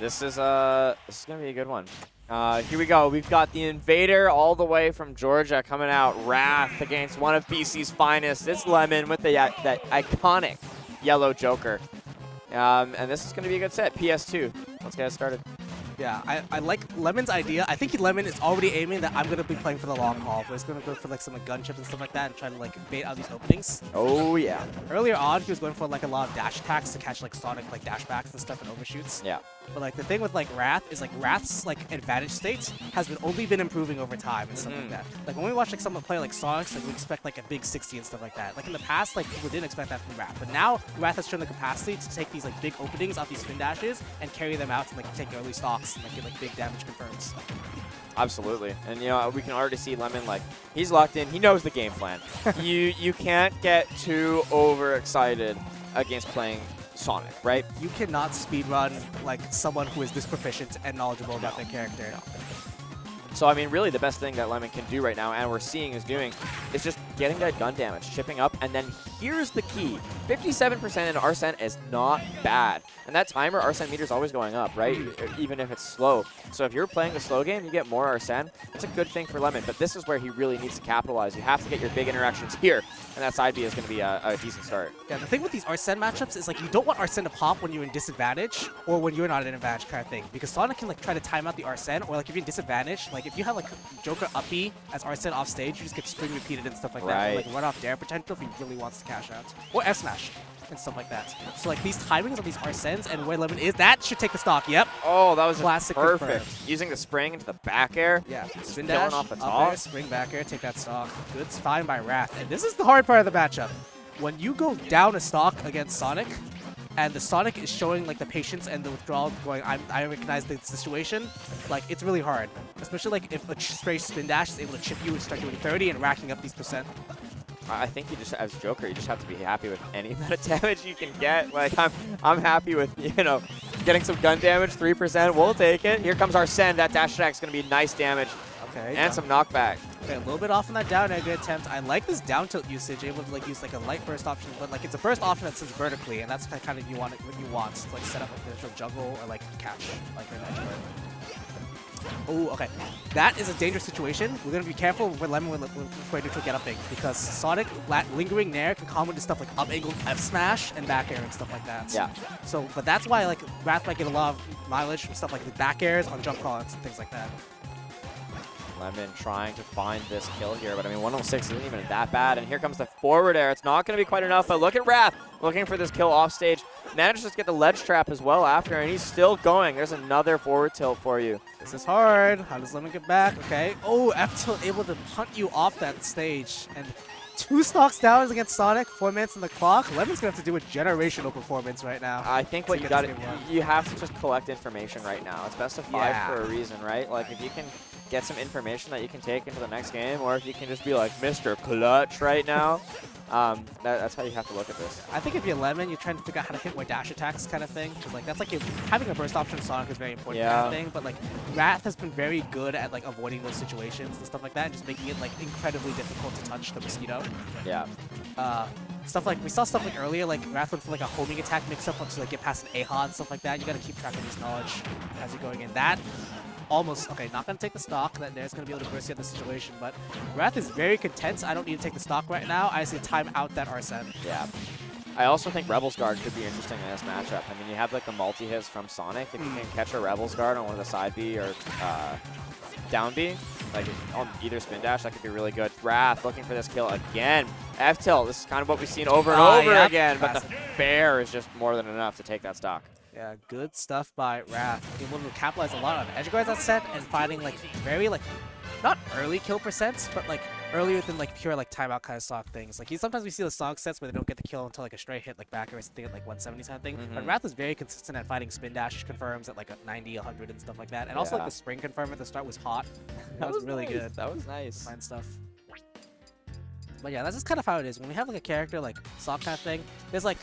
This is gonna be a good one. Here we go. We've got the Invader all the way from Georgia coming out. Wrath against one of BC's finest. It's Lemmon with that iconic yellow Joker. And this is gonna be a good set. PS2. Let's get it started. Yeah, I like Lemmon's idea. I think Lemmon is already aiming that I'm going to be playing for the long haul, but he's going to go for like some gunchips and stuff like that and try to like bait out these openings. Oh, yeah. Earlier on, he was going for like a lot of dash attacks to catch like Sonic like dashbacks and stuff and overshoots. Yeah. But like the thing with like Wrath is like Wrath's like advantage state has only been improving over time and stuff like that. Like when we watch like someone play like Sonic's, like we expect like a big 60 and stuff like that. Like in the past, like people didn't expect that from Wrath, but now Wrath has shown the capacity to take these like big openings off these spin dashes and carry them out and like take early stocks and like get like big damage confirms. Absolutely. And, you know, we can already see Lemmon, like, he's locked in. He knows the game plan. you can't get too overexcited against playing Sonic, right? You cannot speedrun like someone who is this proficient and knowledgeable about their character. No. So, I mean, really the best thing that Lemmon can do right now, and we're seeing is doing, is just getting that gun damage, chipping up, and then here's the key. 57% in Arsene is not bad. And that timer, Arsene meter is always going up, right? Even if it's slow. So if you're playing the slow game, you get more Arsene. It's a good thing for Lemmon, but this is where he really needs to capitalize. You have to get your big interactions here, and that side B is going to be a decent start. Yeah, the thing with these Arsene matchups is like you don't want Arsene to pop when you're in disadvantage or when you're not at an advantage kind of thing, because Sonic can like try to time out the Arsene, or like if you're in disadvantage, like if you have like Joker up B as Arsene off stage, you just get spring repeated and stuff like that. Or, like run off dare potential if he really wants to cash out, or F smash and stuff like that. So like these timings of these Arsenes and where Lemmon is, that should take the stock. Yep. Oh, that was classic perfect. Confirmed. Using the spring into the back air. Yeah, spin killing dash off the up top. air, spring back air, take that stock. Good find by Wrath. And this is the hard part of the matchup. When you go down a stock against Sonic, and the Sonic is showing like the patience and the withdrawal, going, I recognize the situation, like it's really hard. Especially like if a straight spin dash is able to chip you and start doing 30 and racking up these percent. I think you just, as Joker, you just have to be happy with any amount of damage you can get. Like I'm happy with, you know, getting some gun damage, 3%. We'll take it. Here comes Arsene. That dash attack is going to be nice damage. Okay. And some knockback. Okay, a little bit off on that down air, good attempt. I like this down tilt usage, able to like use like a light burst option, but like it's a burst option that sits vertically, and that's kind of what you want to like set up like the initial juggle or like catch like an edge guard. Oh, okay. That is a dangerous situation. We're gonna be careful with Lemmon with neutral get up big, because Sonic lingering nair can combo into stuff like up angle F smash and back air and stuff like that. Yeah. So, but that's why like Wrath might get a lot of mileage from stuff like the back airs on jump call-outs and things like that. Lemmon trying to find this kill here, but I mean 106 isn't even that bad. And here comes the forward air. It's not going to be quite enough, but look at Wrath looking for this kill off stage. Manages to get the ledge trap as well after, and he's still going. There's another forward tilt for you. This is hard. How does Lemmon get back? Okay. Oh, F tilt able to punt you off that stage. And 2 stocks down against Sonic, 4 minutes on the clock. Lemmon's going to have to do a generational performance right now. I think what you got to, you have to just collect information right now. It's best of 5 for a reason, right? Like if you can get some information that you can take into the next game, or if you can just be like Mr. Clutch right now, that's how you have to look at this. I think if you're Lemmon, you're trying to figure out how to hit more dash attacks kind of thing. Cause like that's like having a burst option in Sonic is very important kind of thing. But like Wrath has been very good at like avoiding those situations and stuff like that, and just making it like incredibly difficult to touch the mosquito. Yeah. Stuff like we saw stuff like earlier, like Wrath went for like a homing attack mix up to like get past an AHA and stuff like that. You got to keep track of this knowledge as you're going in. That almost, okay, not going to take the stock. That there's going to be able to burst you out the situation, but Wrath is very content. I don't need to take the stock right now. I just need to time out that Arsene. Yeah. I also think Rebel's Guard could be interesting in this matchup. I mean, you have like the multi-hits from Sonic. If you can catch a Rebel's Guard on one of the side B or down B, like on either spin dash, that could be really good. Wrath looking for this kill again. F-tilt, this is kind of what we've seen over and over again, but the bear is just more than enough to take that stock. Yeah, good stuff by Wrath. Able to capitalize a lot on edge guards that set and finding like very like, not early kill percents, but like earlier than like pure like timeout kind of stock things. Like sometimes we see the stock sets where they don't get the kill until like a straight hit like back or something at like 170 kind of thing. But Wrath is very consistent at finding spin dash confirms at like a 90, 100 and stuff like that. And also like the spring confirm at the start was hot. That was really good. That was nice. Fine stuff. But yeah, that's just kind of how it is. When we have like a character like stock kind of thing, there's like,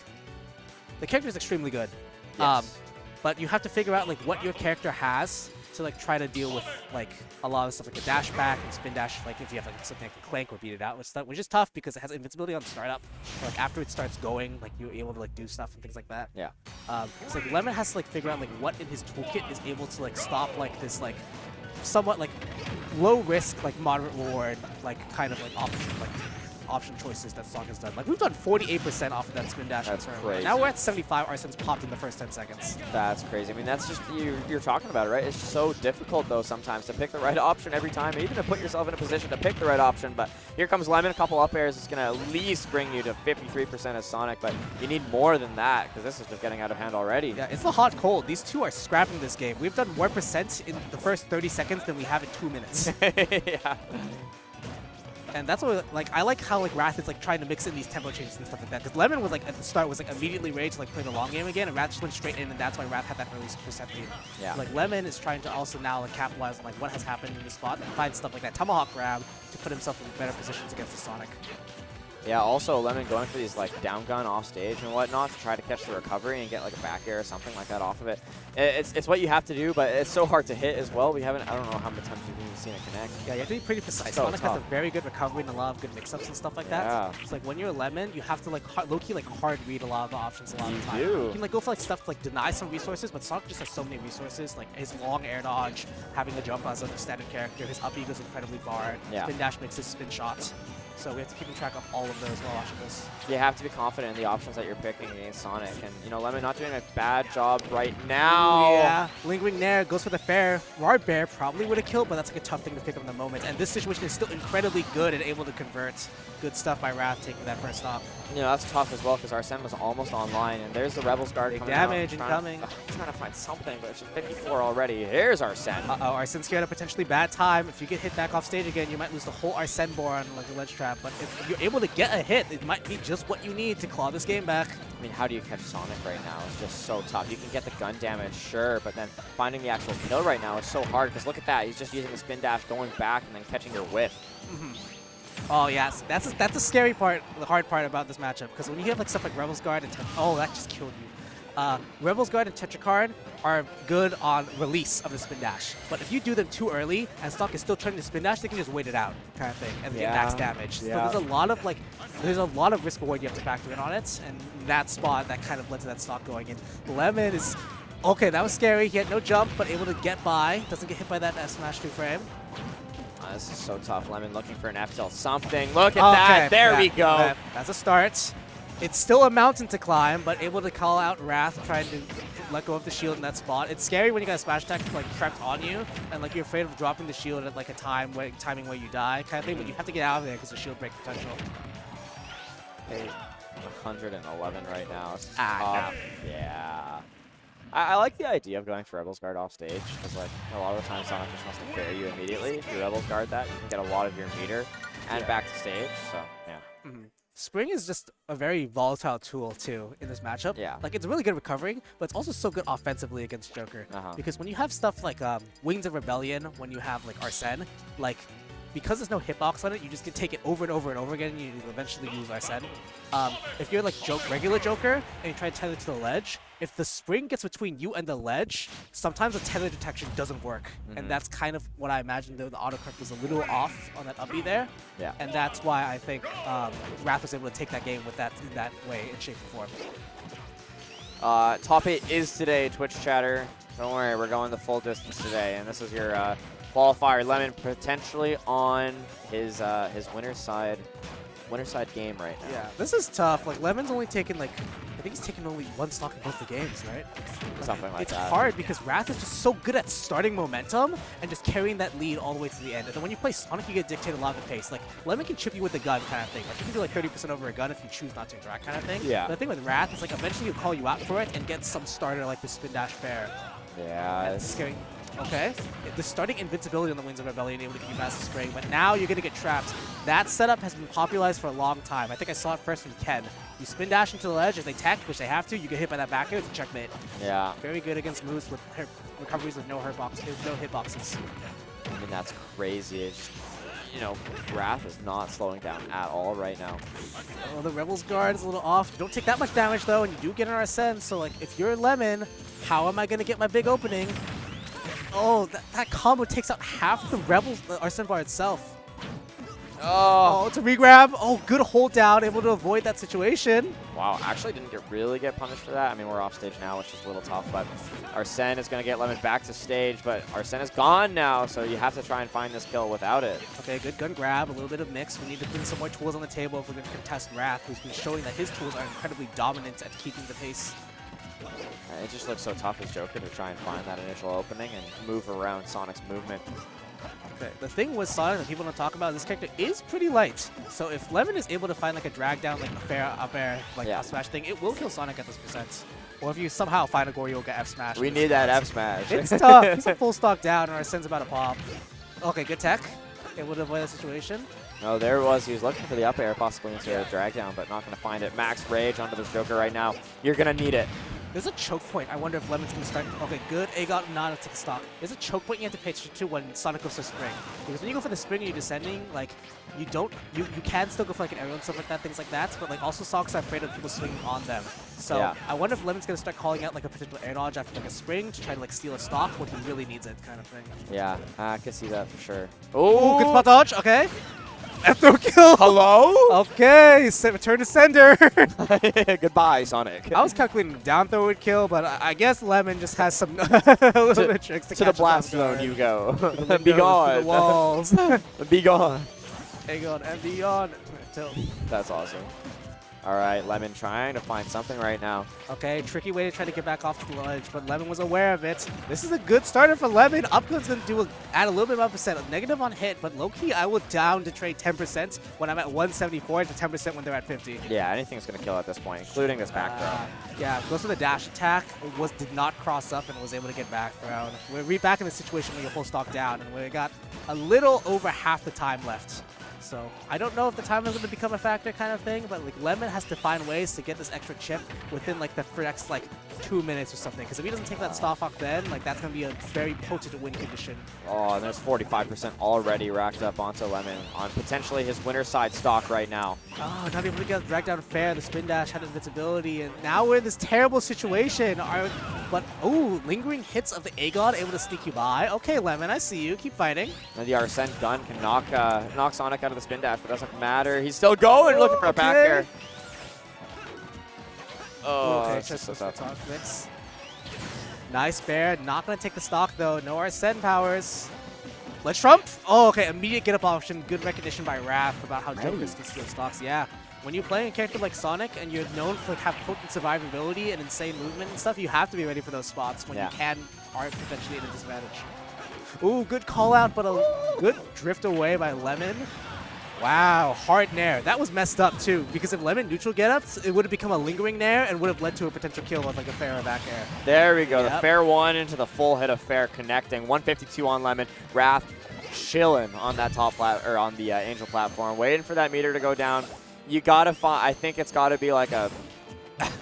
the character is extremely good. Yes. But you have to figure out like what your character has to like try to deal with like a lot of stuff like a dash back and spin dash, like if you have like something like a clank or beat it out with stuff, which is tough because it has invincibility on the startup. Like after it starts going, like you're able to like do stuff and things like that. Yeah. So like Lemmon has to like figure out like what in his toolkit is able to like stop like this like somewhat like low risk, like moderate reward, like kind of like option choices that Sonic has done. Like we've done 48% off of that spin dash. That's crazy. Now we're at 75. Arsen's popped in the first 10 seconds. That's crazy. I mean, that's just, you're talking about it, right? It's so difficult, though, sometimes to pick the right option every time, even to put yourself in a position to pick the right option. But here comes Lemmon, a couple up airs. It's going to at least bring you to 53% as Sonic, but you need more than that because this is just getting out of hand already. Yeah, it's the hot cold. These two are scrapping this game. We've done more percent in the first 30 seconds than we have in 2 minutes. Yeah. And that's what, like, I like how, like, Wrath is, like, trying to mix in these tempo changes and stuff like that. Because Lemmon was, like, at the start, was, like, immediately ready to, like, play the long game again, and Wrath just went straight in, and that's why Wrath had that early percent lead. Yeah. Like, Lemmon is trying to also now, like, capitalize on, like, what has happened in the spot and find stuff like that Tomahawk grab to put himself in better positions against the Sonic. Yeah, also Lemmon going for these like down gun off stage and whatnot to try to catch the recovery and get like a back air or something like that off of it. It's what you have to do, but it's so hard to hit as well. I don't know how many times we've even seen it connect. Yeah, you have to be pretty precise. So Sonic has a very good recovery and a lot of good mix-ups and stuff like that. Yeah. It's like when you're a Lemmon, you have to like low-key like hard read a lot of the options a lot of the time. You do. You can like go for like stuff to, like deny some resources, but Sonic just has so many resources. Like his long air dodge, having the jump as a standard character, his up B goes incredibly far. Yeah. Spin dash makes his spin shots. So we have to keep track of all of those while watching this. You have to be confident in the options that you're picking against Sonic. And, you know, Lemmon not doing a bad job right now. Yeah, lingering Nair goes for the fair. Rard Bear probably would have killed, but that's like a tough thing to pick up in the moment. And this situation is still incredibly good and able to convert. Good stuff by Wrath taking that first stop. You know, that's tough as well because Arsene was almost online. And there's the Rebels guard Big coming damage out, incoming. Trying to find something, but it's just 54 already. Here's Arsene. Uh-oh, Arsene's here at a potentially bad time. If you get hit back off stage again, you might lose the whole Arsene board on like a ledge trap. But if you're able to get a hit, it might be just what you need to claw this game back. I mean, how do you catch Sonic right now? It's just so tough. You can get the gun damage, sure, but then finding the actual kill right now is so hard because look at that. He's just using the spin dash, going back, and then catching your whiff. Oh, yes. That's a scary part, the hard part about this matchup. Because when you have like stuff like Rebels Guard and oh, that just killed you. Rebels Guard and Tetracard are good on release of the spin dash. But if you do them too early and Stock is still trying to spin dash, they can just wait it out kind of thing and get max damage. Yeah. So there's a lot of risk reward you have to factor in on it, and that spot that kind of led to that stock going in. Lemmon is okay, that was scary. He had no jump, but able to get by. Doesn't get hit by that F smash 2 frame. This is so tough. Lemmon looking for an F tilt something. Look at that. There we go. That's a start. It's still a mountain to climb, but able to call out Wrath, trying to let go of the shield in that spot. It's scary when you got a smash attack like prepped on you, and like you're afraid of dropping the shield at like a timing where you die kind of thing, but you have to get out of there because of shield break potential. 111 right now. No. Yeah. I like the idea of going for Rebels Guard off stage, because like a lot of the time Sonic just wants to fair you immediately. If you Rebels Guard that, you can get a lot of your meter and back to stage, so yeah. Spring is just a very volatile tool, too, in this matchup. Yeah. Like, it's really good recovering, but it's also so good offensively against Joker. Because when you have stuff like Wings of Rebellion, when you have, like, Arsene, like, because there's no hitbox on it, you just can take it over and over and over again, and you eventually lose Arsene. If you're, like, regular Joker, and you try to tether to the ledge, if the spring gets between you and the ledge, sometimes the tether detection doesn't work. And that's kind of what I imagine the autocorrect was a little off on that up-B there. Yeah. And that's why I think Wrath was able to take that game with that in that way, in shape and form. Top 8 is today, Twitch chatter. Don't worry, we're going the full distance today, and this is your qualifier. Lemmon potentially on his winner's side game right now. Yeah, this is tough. Like, Lemmon's only taken, like, I think he's taken only one stock in both the games, right? Something like that. It's hard because Wrath is just so good at starting momentum and just carrying that lead all the way to the end. And then when you play Sonic, you get dictated a lot of the pace. Like, Lemmon can chip you with the gun kind of thing. Like, you can do like 30% over a gun if you choose not to interact kind of thing. Yeah. But the thing with Wrath is, like, eventually he'll call you out for it and get some starter like the spin dash fair. Yeah. It's scary. Okay, the starting invincibility on the Wings of Rebellion able to keep Massive Spring, but now you're going to get trapped. That setup has been popularized for a long time. I think I saw it first from Ken. You spin dash into the ledge, if they tech, which they have to, you get hit by that back air, it's a checkmate. Yeah. Very good against moves with recoveries with no hitboxes. I mean, that's crazy. It's just, you know, Wrath is not slowing down at all right now. Oh, the Rebels guard is a little off. You don't take that much damage, though, and you do get an Arsene, so, like, if you're Lemmon, how am I going to get my big opening? Oh, that combo takes out half the Rebels Arsene bar itself. Oh. Oh, it's a regrab. Oh, good hold down, able to avoid that situation. Wow, actually didn't really get punished for that. I mean, we're off stage now, which is a little tough, but Arsene is going to get Lemmon back to stage, but Arsene is gone now, so you have to try and find this kill without it. Okay, good gun grab, a little bit of mix. We need to bring some more tools on the table if we're going to contest Wrath, who's been showing that his tools are incredibly dominant at keeping the pace. It just looks so tough as Joker to try and find that initial opening and move around Sonic's movement. Okay, the thing with Sonic that people don't talk about, this character is pretty light. So if Lemmon is able to find like a drag down, like a fair up air, like up smash thing, it will kill Sonic at this percent. Or if you somehow find a Goryo get F smash. We need that F smash. It's tough. He's a full stock down, or Arsene's about to pop. Okay, good tech. Able to avoid the situation. No, there it was. He was looking for the up air, possibly into a drag down, but not going to find it. Max Rage onto this Joker right now. You're going to need it. There's a choke point. I wonder if Lemmon's going to start. Okay, good. Aegon not to take stock. There's a choke point you have to pay attention to when Sonic goes for spring. Because when you go for the spring and you're descending, like, you can still go for like an aerial and stuff like that, things like that, but like also Sonic's are afraid of people swinging on them. So I wonder if Lemmon's going to start calling out like a potential air dodge after like a spring to try to like steal a stock when he really needs it kind of thing. Yeah, I can see that for sure. Oh, good spot dodge. Okay. F-throw kill! Hello? Okay, return to sender. Goodbye, Sonic. I was calculating down throw would kill, but I guess Lemmon just has some little bit of tricks to the blast zone you go. Be To gone. the walls. Be gone. Aegon and beyond. That's awesome. All right, Lemmon trying to find something right now. Okay, tricky way to try to get back off the ledge, but Lemmon was aware of it. This is a good starter for Lemmon. Upgun's going to add a little bit of percent. Negative on hit, but low-key I will down to trade 10% when I'm at 174 to 10% when they're at 50. Yeah, anything's going to kill at this point, including this back throw. Yeah, goes for the dash attack. Did not cross up and was able to get back thrown. We're back in the situation where you whole stock down, and we got a little over half the time left. So I don't know if the time is going to become a factor kind of thing, but like Lemmon has to find ways to get this extra chip within like the next like 2 minutes or something. Because if he doesn't take that Star Fox then, like that's going to be a very potent win condition. Oh, and there's 45% already racked up onto Lemmon on potentially his winner side stock right now. Oh, not able to get dragged down fair. The spin dash had invincibility, and now we're in this terrible situation. But oh, lingering hits of the Aegon able to sneak you by. Okay, Lemmon, I see you. Keep fighting. And the Arsene gun can knock Sonic out of the spin dash, but doesn't matter. He's still going, looking for a back air. Oh, okay, it's just so tough. Nice bear. Not going to take the stock, though. No Arsene powers. Let's Trump. Oh, okay. Immediate get-up option. Good recognition by Wrath about how Jokers can steal stocks. Yeah. When you play a character like Sonic and you're known for like have potent survivability and insane movement and stuff, you have to be ready for those spots when you are potentially at a disadvantage. Ooh, good call out, but a good drift away by Lemmon. Wow, hard nair. That was messed up too, because if Lemmon neutral get-ups, it would have become a lingering nair and would have led to a potential kill of like a fair or back air. There we go, the fair one into the full hit of fair connecting. 152 on Lemmon. Wrath chilling on that on the Angel platform, waiting for that meter to go down. You gotta find. I think it's gotta be like a.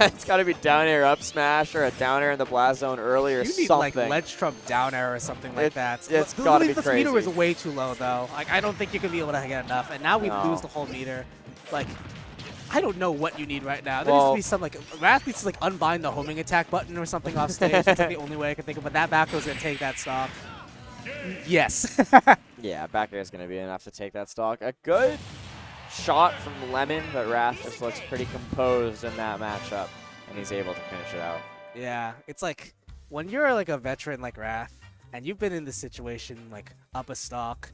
It's gotta be down air up smash or a down air in the blast zone early or something. You need like ledge trump down air or something like that. It's gotta be crazy. The meter is way too low though. Like I don't think you can be able to get enough. And now we lose the whole meter. Like I don't know what you need right now. There needs to be some like Wrath needs to like unbind the homing attack button or something off stage. That's like the only way I can think of. But that back throw's gonna take that stock. Yes. Yeah, back air is gonna be enough to take that stock. A good shot from Lemmon, but Wrath just looks pretty composed in that matchup, and he's able to finish it out. Yeah, it's like when you're like a veteran like Wrath, and you've been in this situation like up a stock,